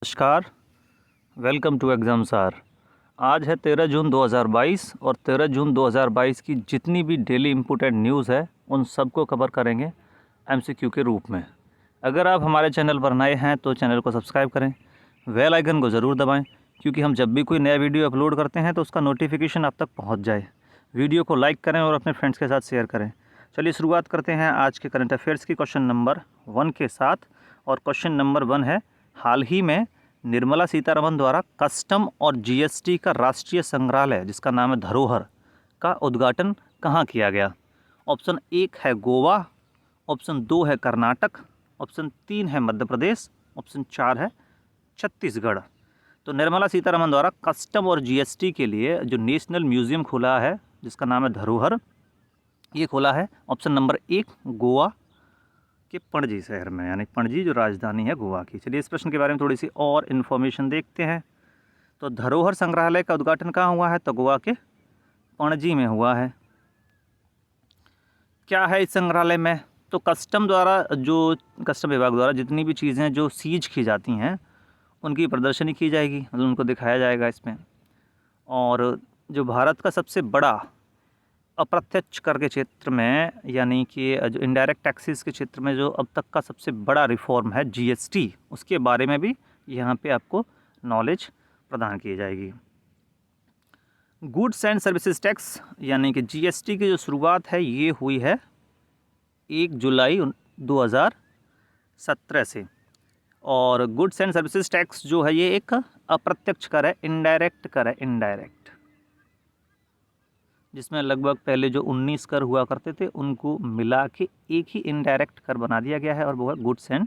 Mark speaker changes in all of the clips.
Speaker 1: नमस्कार, welcome to एग्ज़ामसार। आज है 13 जून 2022 और 13 जून 2022 की जितनी भी डेली इम्पोर्टेंट न्यूज़ है उन सबको कवर करेंगे एमसीक्यू के रूप में। अगर आप हमारे चैनल पर नए हैं तो चैनल को सब्सक्राइब करें, बेल आइकन को ज़रूर दबाएं क्योंकि हम जब भी कोई नया वीडियो अपलोड करते हैं तो उसका नोटिफिकेशन आप तक पहुँच जाए। वीडियो को लाइक करें और अपने फ्रेंड्स के साथ शेयर करें। चलिए शुरुआत करते हैं आज के करंट अफेयर्स की क्वेश्चन नंबर 1 के साथ। और क्वेश्चन नंबर 1 है, हाल ही में निर्मला सीतारमण द्वारा कस्टम और जीएसटी का राष्ट्रीय संग्रहालय जिसका नाम है धरोहर का उद्घाटन कहाँ किया गया? ऑप्शन 1 है गोवा, ऑप्शन 2 है कर्नाटक, ऑप्शन 3 है मध्य प्रदेश, ऑप्शन 4 है छत्तीसगढ़। तो निर्मला सीतारमण द्वारा कस्टम और जीएसटी के लिए जो नेशनल म्यूजियम खुला है जिसका नाम है धरोहर, ये खुला है ऑप्शन नंबर 1 गोवा के पणजी शहर में, यानी पणजी जो राजधानी है गोवा की। चलिए इस प्रश्न के बारे में थोड़ी सी और इन्फॉर्मेशन देखते हैं। तो धरोहर संग्रहालय का उद्घाटन कहाँ हुआ है? तो गोवा के पणजी में हुआ है। क्या है इस संग्रहालय में? तो कस्टम विभाग द्वारा जितनी भी चीज़ें जो सीज की जाती हैं उनकी प्रदर्शनी की जाएगी, मतलब उनको दिखाया जाएगा इसमें। और जो भारत का सबसे बड़ा अप्रत्यक्ष कर के क्षेत्र में, यानी कि जो इनडायरेक्ट टैक्सेस के क्षेत्र में जो अब तक का सबसे बड़ा रिफॉर्म है जीएसटी, उसके बारे में भी यहाँ पे आपको नॉलेज प्रदान की जाएगी। गुड्स एंड सर्विसेज टैक्स यानी कि जीएसटी की जो शुरुआत है ये हुई है 1 जुलाई 2017 से। और गुड्स एंड सर्विसेज टैक्स जो है ये एक अप्रत्यक्ष कर है, इनडायरेक्ट कर है, इनडायरेक्ट, जिसमें लगभग पहले जो 19 कर हुआ करते थे उनको मिला के एक ही इनडायरेक्ट कर बना दिया गया है और वो है गुड्स एंड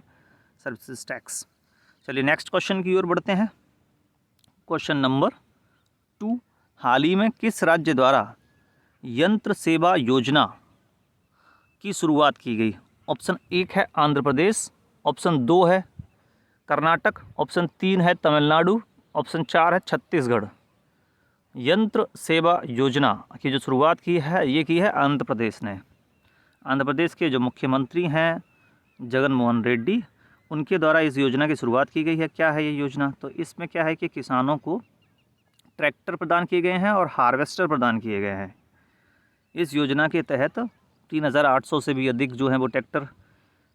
Speaker 1: सर्विसेज टैक्स। चलिए नेक्स्ट क्वेश्चन की ओर बढ़ते हैं। क्वेश्चन नंबर 2, हाल ही में किस राज्य द्वारा यंत्र सेवा योजना की शुरुआत की गई? ऑप्शन 1 है आंध्र प्रदेश, ऑप्शन 2 है कर्नाटक, ऑप्शन 3 है तमिलनाडु, ऑप्शन 4 है छत्तीसगढ़। यंत्र सेवा योजना की जो शुरुआत की है ये की है आंध्र प्रदेश ने। आंध्र प्रदेश के जो मुख्यमंत्री हैं जगन मोहन रेड्डी, उनके द्वारा इस योजना की शुरुआत की गई है। क्या है ये योजना? तो इसमें क्या है कि किसानों को ट्रैक्टर प्रदान किए गए हैं और हार्वेस्टर प्रदान किए गए हैं। इस योजना के तहत 3800 से भी अधिक जो हैं वो ट्रैक्टर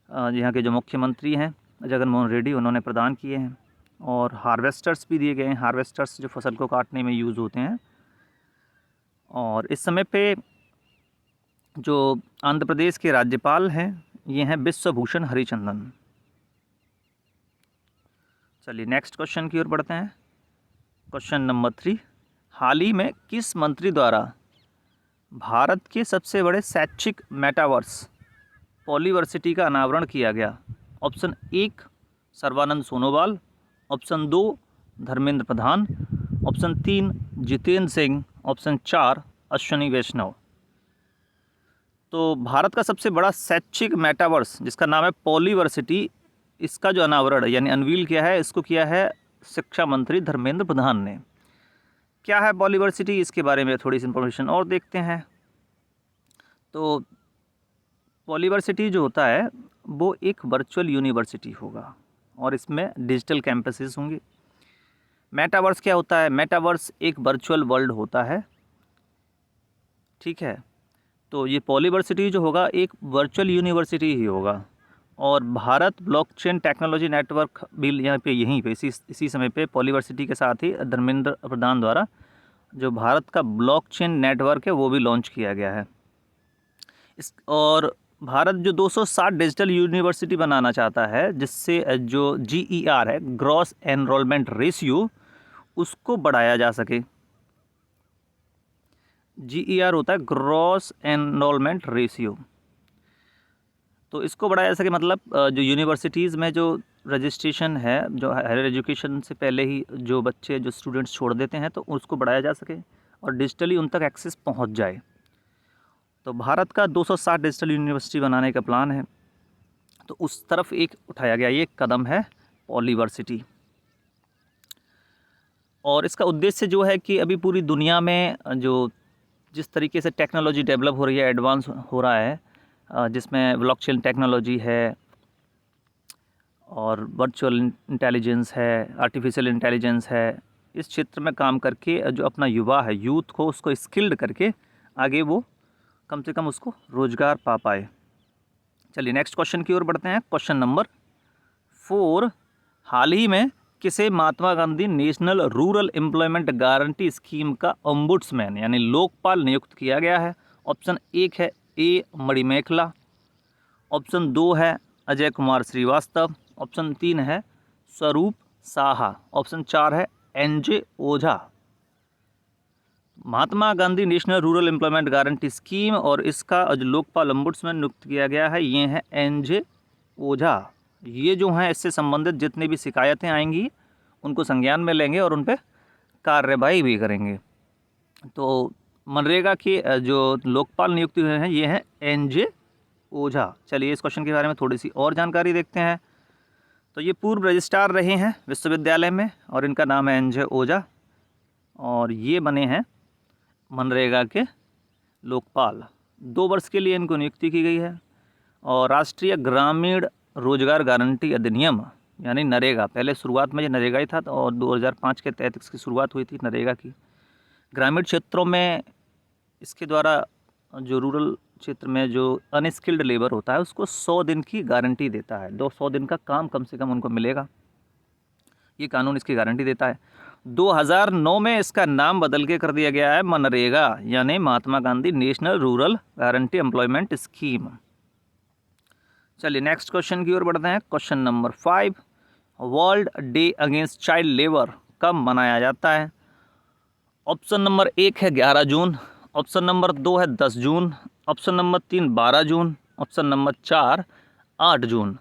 Speaker 1: यहाँ के जो मुख्यमंत्री हैं जगन मोहन रेड्डी उन्होंने प्रदान किए हैं। और हार्वेस्टर्स भी दिए गए हैं, हार्वेस्टर्स जो फसल को काटने में यूज़ होते हैं। और इस समय पे जो आंध्र प्रदेश के राज्यपाल हैं ये हैं बिश्वभूषण हरिचंदन। चलिए नेक्स्ट क्वेश्चन की ओर बढ़ते हैं। क्वेश्चन नंबर 3, हाल ही में किस मंत्री द्वारा भारत के सबसे बड़े शैक्षिक मेटावर्स पॉलीवर्सिटी का अनावरण किया गया? Option 1 Sarbananda Sonowal, option 2 Dharmendra Pradhan, option 3 Jitendra Singh, option 4 Ashwini वैष्णव। तो भारत का सबसे बड़ा शैक्षिक मेटावर्स जिसका नाम है पॉलीवर्सिटी, इसका जो अनावरण यानी अनवील किया है, इसको किया है शिक्षा मंत्री धर्मेंद्र प्रधान ने। क्या है पॉलीवर्सिटी, इसके बारे में थोड़ी सी इंफॉर्मेशन और देखते हैं। तो पॉलीवर्सिटी जो होता है वो एक वर्चुअल यूनिवर्सिटी होगा और इसमें डिजिटल कैंपसेस होंगे। मेटावर्स क्या होता है? मेटावर्स एक वर्चुअल वर्ल्ड होता है, ठीक है। तो ये पॉलीवर्सिटी जो होगा एक वर्चुअल यूनिवर्सिटी ही होगा। और भारत ब्लॉकचेन टेक्नोलॉजी नेटवर्क भी यहाँ पे यहीं पे इसी समय पे पॉलीवर्सिटी के साथ ही धर्मेंद्र प्रधान द्वारा जो भारत का ब्लॉकचेन नेटवर्क है वो भी लॉन्च किया गया है। और भारत जो 260 डिजिटल यूनिवर्सिटी बनाना चाहता है जिससे जो GER है, ग्रॉस एनरोलमेंट रेशियो, उसको बढ़ाया जा सके। GER होता है ग्रॉस एनरोलमेंट रेशियो, तो इसको बढ़ाया जा सके, मतलब जो यूनिवर्सिटीज़ में जो रजिस्ट्रेशन है, जो हायर एजुकेशन से पहले ही जो बच्चे जो स्टूडेंट्स छोड़ देते हैं, तो उसको बढ़ाया जा सके और डिजिटली उन तक एक्सेस पहुंच जाए। तो भारत का 260 डिजिटल यूनिवर्सिटी बनाने का प्लान है, तो उस तरफ एक उठाया गया ये कदम है पॉलीवर्सिटी। और इसका उद्देश्य जो है कि अभी पूरी दुनिया में जो जिस तरीके से टेक्नोलॉजी डेवलप हो रही है, एडवांस हो रहा है, जिसमें ब्लॉकचेन टेक्नोलॉजी है और वर्चुअल इंटेलिजेंस है, आर्टिफिशियल इंटेलिजेंस है, इस क्षेत्र में काम करके जो अपना युवा है, यूथ को उसको स्किल्ड करके आगे वो कम से कम उसको रोजगार पा पाए। चलिए नेक्स्ट क्वेश्चन की ओर बढ़ते हैं। क्वेश्चन नंबर 4, हाल ही में किसे Mahatma Gandhi national rural employment guarantee scheme का ओम्बुड्समैन यानी लोकपाल नियुक्त किया गया है? ऑप्शन 1 है ए मणिमेखला, ऑप्शन 2 है अजय कुमार श्रीवास्तव, ऑप्शन 3 है स्वरूप साहा, ऑप्शन 4 है N J Ojha. Mahatma Gandhi national rural employment guarantee scheme और इसका जो लोकपाल ओम्बुड्समैन नियुक्त किया गया है ये है एनजे ओझा। ये जो हैं इससे संबंधित जितनी भी शिकायतें आएंगी उनको संज्ञान में लेंगे और उन पर कार्रवाई भी करेंगे। तो मनरेगा के जो लोकपाल नियुक्ति हुए हैं ये हैं एनजे ओझा। चलिए इस क्वेश्चन के बारे में थोड़ी सी और जानकारी देखते हैं। तो ये पूर्व रजिस्ट्रार रहे हैं विश्वविद्यालय में और इनका नाम है एनजे ओझा और ये बने हैं मनरेगा के लोकपाल। 2 वर्ष के लिए इनको नियुक्ति की गई है। और राष्ट्रीय ग्रामीण रोजगार गारंटी अधिनियम यानी नरेगा, पहले शुरुआत में ये नरेगा ही था और 2005 के तहत इसकी शुरुआत हुई थी नरेगा की। ग्रामीण क्षेत्रों में इसके द्वारा जो रूरल क्षेत्र में जो अनस्किल्ड लेबर होता है उसको 100 दिन की गारंटी देता है। 200 दिन का काम कम से कम उनको मिलेगा, ये कानून इसकी गारंटी देता है। 2009 में इसका नाम बदल के कर दिया गया है मनरेगा यानी Mahatma Gandhi national rural guarantee employment scheme. चलिए नेक्स्ट क्वेश्चन की ओर बढ़ते हैं। Question number 5, world day against child labour कब मनाया जाता है? ऑप्शन नंबर 1 है 11 जून, ऑप्शन नंबर 2 है 10 जून, ऑप्शन नंबर 3 12 जून, ऑप्शन नंबर 4 8 जून।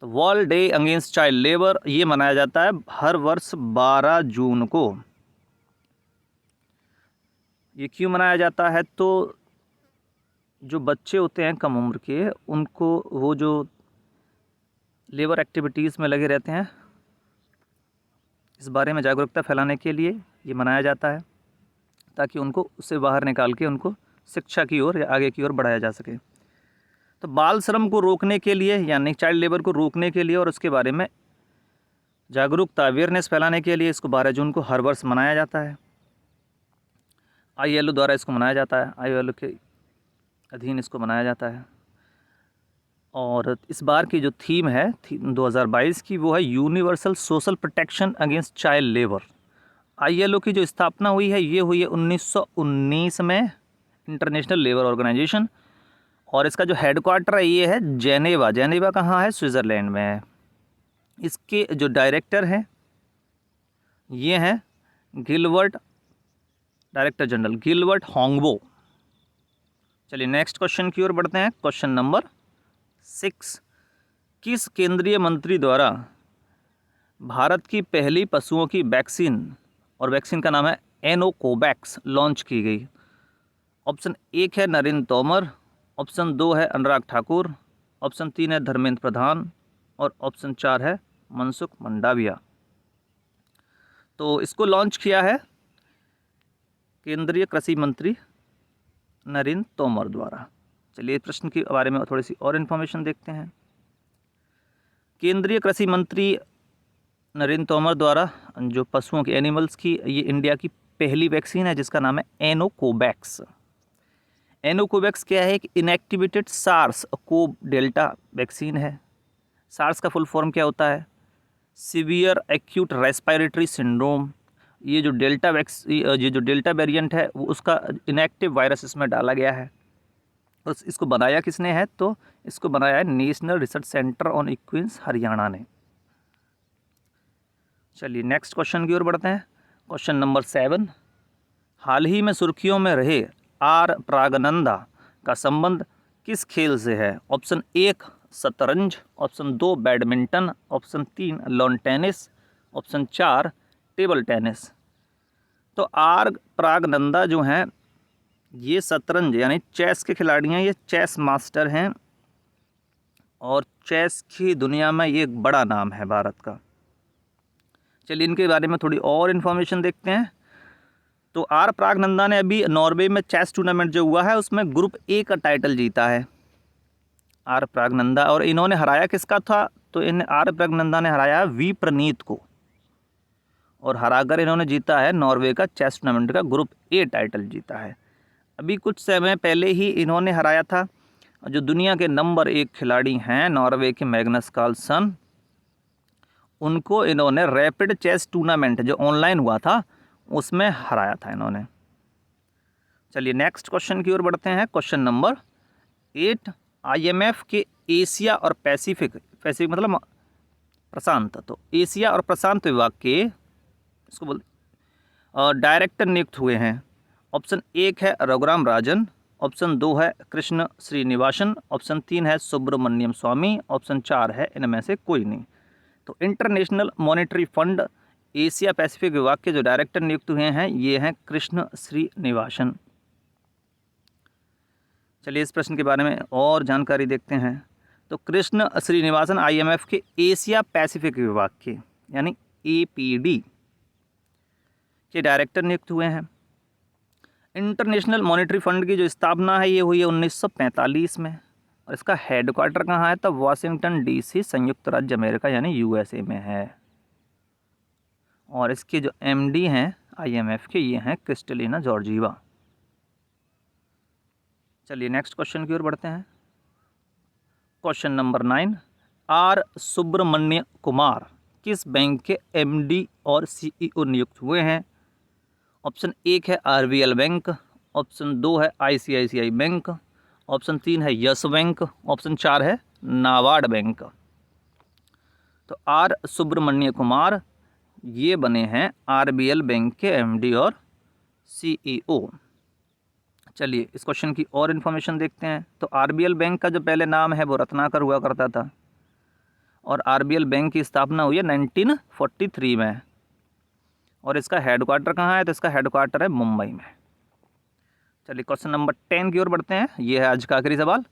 Speaker 1: तो world day against child labour ये मनाया जाता है हर वर्ष 12 जून को। ये क्यों मनाया जाता है? तो जो बच्चे होते हैं कम उम्र के उनको वो जो लेबर एक्टिविटीज़ में लगे रहते हैं इस बारे में जागरूकता फैलाने के लिए ये मनाया जाता है ताकि उनको उससे बाहर निकाल के उनको शिक्षा की ओर या आगे की ओर बढ़ाया जा सके। तो बाल श्रम को रोकने के लिए यानी चाइल्ड लेबर को रोकने के लिए और उसके बारे में जागरूकता अवेयरनेस फैलाने के लिए इसको 12 जून को हर वर्ष मनाया जाता है। ILO द्वारा इसको मनाया जाता है, ILO के अधीन इसको मनाया जाता है। और इस बार की जो थीम है 2022 की वो है universal social protection against child labour. ILO की जो स्थापना हुई है ये हुई है 1919 में, इंटरनेशनल लेबर ऑर्गेनाइजेशन। और इसका जो हेडक्वार्टर है ये है जेनेवा। जेनेवा कहाँ है? स्विट्ज़रलैंड में है। इसके जो डायरेक्टर हैं ये हैं Gilbert, director general Gilbert Houngbo. चलिए नेक्स्ट क्वेश्चन की ओर बढ़ते हैं। क्वेश्चन नंबर 6, किस केंद्रीय मंत्री द्वारा भारत की पहली पशुओं की वैक्सीन और वैक्सीन का नाम है एनोकोवैक्स लॉन्च की गई? ऑप्शन 1 है नरेंद्र तोमर, ऑप्शन 2 है अनुराग ठाकुर, ऑप्शन 3 है धर्मेंद्र प्रधान और ऑप्शन 4 है मनसुख मंडाविया। तो इसको लॉन्च किया है केंद्रीय कृषि मंत्री नरेंद्र तोमर द्वारा। चलिए प्रश्न के बारे में थोड़ी सी और इन्फॉर्मेशन देखते हैं। केंद्रीय कृषि मंत्री नरेंद्र तोमर द्वारा जो पशुओं के एनिमल्स की ये इंडिया की पहली वैक्सीन है जिसका नाम है एनोकोवैक्स। एनोकोवैक्स क्या है? एक inactivated SARS CoV Delta vaccine है। सार्स का फुल फॉर्म क्या होता है? Severe acute respiratory syndrome. ये जो डेल्टा वेरिएंट है वो उसका इनएक्टिव वायरस इसमें डाला गया है। और इसको बनाया किसने है? तो इसको बनाया है national research centre on इक्विन्स Haryana ने। चलिए नेक्स्ट क्वेश्चन की ओर बढ़ते हैं। क्वेश्चन नंबर 7, हाल ही में सुर्खियों में रहे आर प्रागनंदा का संबंध किस खेल से है? ऑप्शन 1 शतरंज, option 2 badminton, option 3 lawn tennis, option 4 table tennis. तो आर प्रागनंदा जो हैं ये शतरंज यानी चेस के खिलाड़ी हैं, ये चेस मास्टर हैं और चेस की दुनिया में ये एक बड़ा नाम है भारत का। चलिए इनके बारे में थोड़ी और इन्फॉर्मेशन देखते हैं। तो आर प्रागनंदा ने अभी नॉर्वे में चेस टूर्नामेंट जो हुआ है उसमें ग्रुप ए का टाइटल जीता है आर प्रागनंदा। और इन्होंने हराया किसका था? तो इन आर प्रज्ञानंदा ने हराया है वी प्रणीत को, और हराकर इन्होंने जीता है नॉर्वे का चेस टूर्नामेंट का ग्रुप ए टाइटल जीता है। अभी कुछ समय पहले ही इन्होंने हराया था जो दुनिया के नंबर 1 खिलाड़ी हैं नॉर्वे के मैग्नस कार्लसन, उनको इन्होंने रैपिड चेस टूर्नामेंट जो ऑनलाइन हुआ था उसमें हराया था इन्होंने। चलिए नेक्स्ट क्वेश्चन की ओर बढ़ते हैं। क्वेश्चन नंबर 8, IMF के एशिया और पैसिफिक मतलब प्रशांत, तो एशिया और प्रशांत विभाग के इसको बोल डायरेक्टर नियुक्त हुए हैं। ऑप्शन 1 है रघुराम राजन, ऑप्शन 2 है कृष्ण श्रीनिवासन, ऑप्शन 3 है सुब्रमण्यम स्वामी, ऑप्शन 4 है इनमें से कोई नहीं। तो international monetary fund Asia Pacific विभाग के जो डायरेक्टर नियुक्त हुए हैं ये हैं कृष्ण श्रीनिवासन। चलिए इस प्रश्न के बारे में और जानकारी देखते हैं। तो कृष्ण श्रीनिवासन IMF के एशिया पैसिफिक विभाग के यानी APD के डायरेक्टर नियुक्त हुए हैं। इंटरनेशनल मॉनेटरी फंड की जो स्थापना है ये हुई है 1945 में, और इसका हेडक्वार्टर कहाँ है? तो वाशिंगटन DC संयुक्त राज्य अमेरिका यानी USA में है। और इसके जो MD हैं IMF के ये हैं क्रिस्टलिना जॉर्जीवा। चलिए नेक्स्ट क्वेश्चन की ओर बढ़ते हैं। Question number 9, R Subramanya Kumar किस बैंक के MD और CEO नियुक्त हुए हैं? ऑप्शन 1 है RBL बैंक, ऑप्शन 2 है ICICI बैंक, ऑप्शन 3 है यस बैंक, ऑप्शन 4 है नाबार्ड बैंक। तो आर सुब्रमण्य कुमार ये बने हैं RBL बैंक के MD और CEO। चलिए इस क्वेश्चन की और इन्फॉर्मेशन देखते हैं। तो RBL बैंक का जो पहले नाम है वो रत्नाकर हुआ करता था, और RBL बैंक की स्थापना हुई है 1943 में, और इसका हेडक्वार्टर कहाँ है? तो इसका हेडक्वार्टर है मुंबई में। चलिए क्वेश्चन नंबर 10 की ओर बढ़ते हैं। ये है आज का आखिरी सवाल।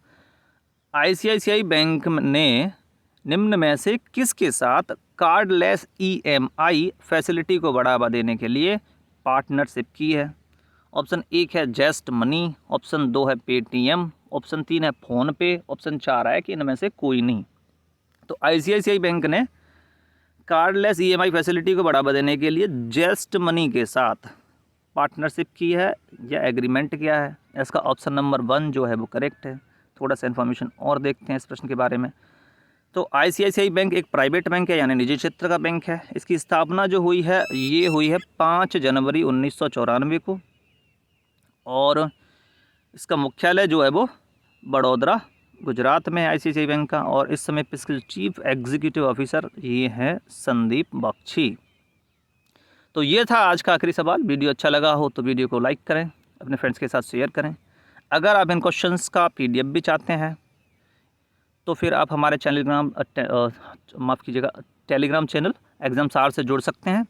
Speaker 1: ICICI बैंक ने निम्न में से किसके साथ कार्डलेस EMI फैसिलिटी को बढ़ावा देने के लिए पार्टनरशिप की है? ऑप्शन 1 है जेस्ट मनी, ऑप्शन 2 है पेटीएम, ऑप्शन 3 है फ़ोनपे, ऑप्शन 4 है कि इनमें से कोई नहीं। तो ICICI बैंक ने कार्डलेस EMI फैसिलिटी को बढ़ावा देने के लिए जेस्ट मनी के साथ पार्टनरशिप की है या एग्रीमेंट किया है? इसका ऑप्शन नंबर 1 जो है वो करेक्ट है। थोड़ा सा इन्फॉर्मेशन और देखते हैं इस प्रश्न के बारे में। तो ICICI बैंक एक प्राइवेट बैंक है यानी निजी क्षेत्र का बैंक है। इसकी स्थापना जो हुई है ये हुई है 5 जनवरी 1994 को, और इसका मुख्यालय जो है वो बड़ौदा गुजरात में है ICICI बैंक का, और इस समय इसके चीफ एग्जीक्यूटिव ऑफिसर ये हैं संदीप बख्शी। तो ये था आज का आखिरी सवाल। वीडियो अच्छा लगा हो तो वीडियो को लाइक करें, अपने फ्रेंड्स के साथ शेयर करें। अगर आप इन क्वेश्चंस का PDF भी चाहते हैं तो फिर आप हमारे टेलीग्राम चैनल एग्जामसार से जुड़ सकते हैं,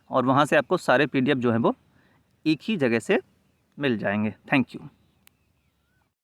Speaker 1: और वहाँ से आपको सारे PDF जो हैं वो एक ही जगह से मिल जाएंगे। Thank you.